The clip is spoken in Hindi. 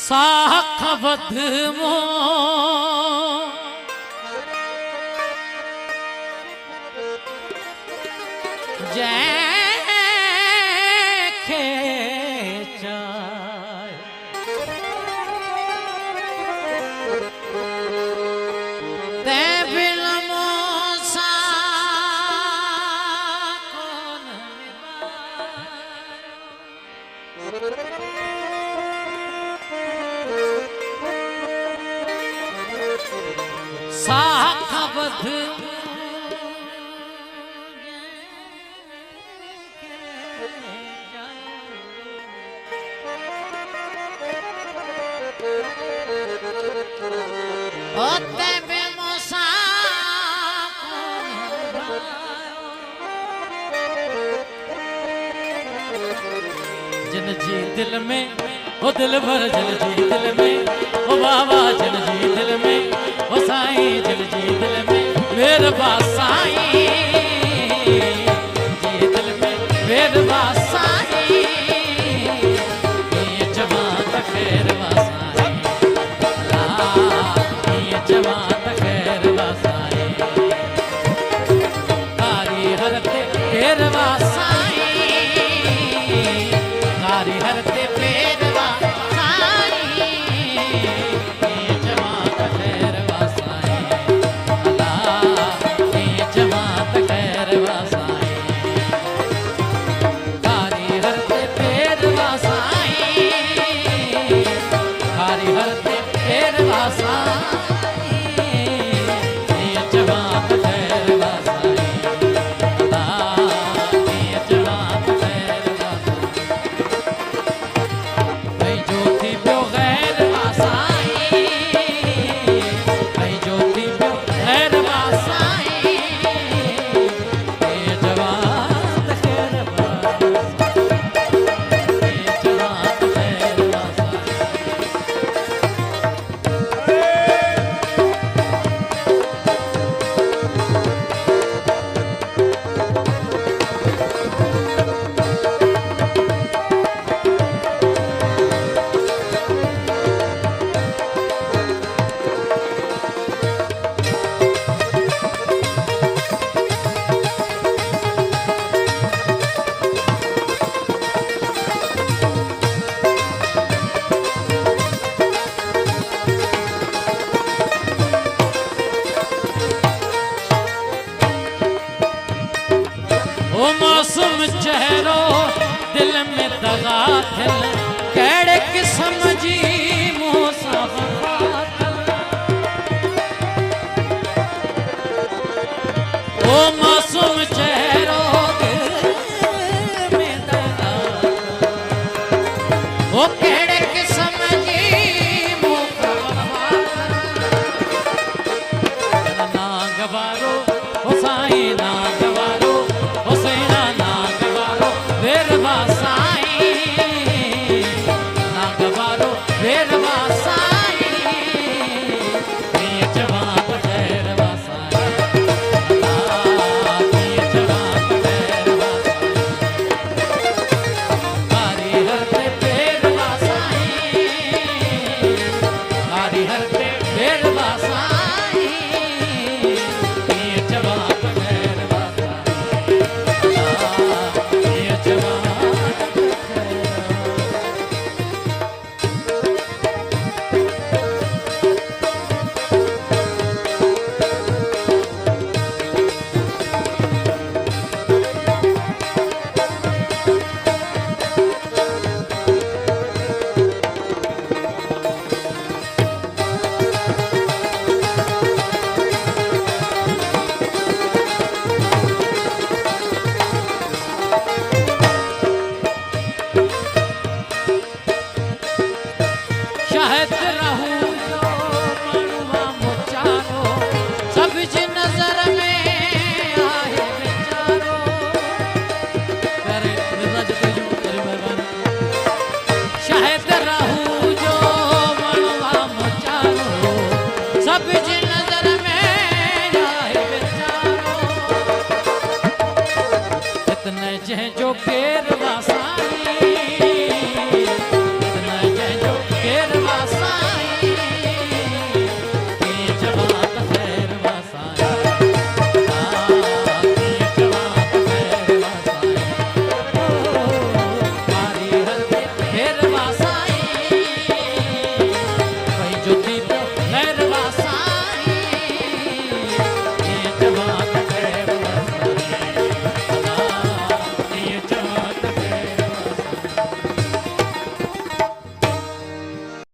साखवत मो जैखे चाय ते बिलमो सा कौन साखवत होते बेमोसा जन जी दिल में ओ दिल भर जन जी दिल में ओ बाबा जन जी दिल में ओ साईं जन जी दिल में मेरे साईं जी दिल में मेरे साईं ये जवान खैर साईं ये जवान खैर साईं कारी हरते फेरवा साईं कारी हरते फेरवा मासूम चेहरो दिल में दगा थिल कहिड़े क़िस्म जी मूंसां ओ मासूम चेहरो दिल में दगा ओ कहिड़े क़िस्म जी मूंसां नांग वारो ओ साईं नांग वारो Saai तने जंहिंजो केर वासाई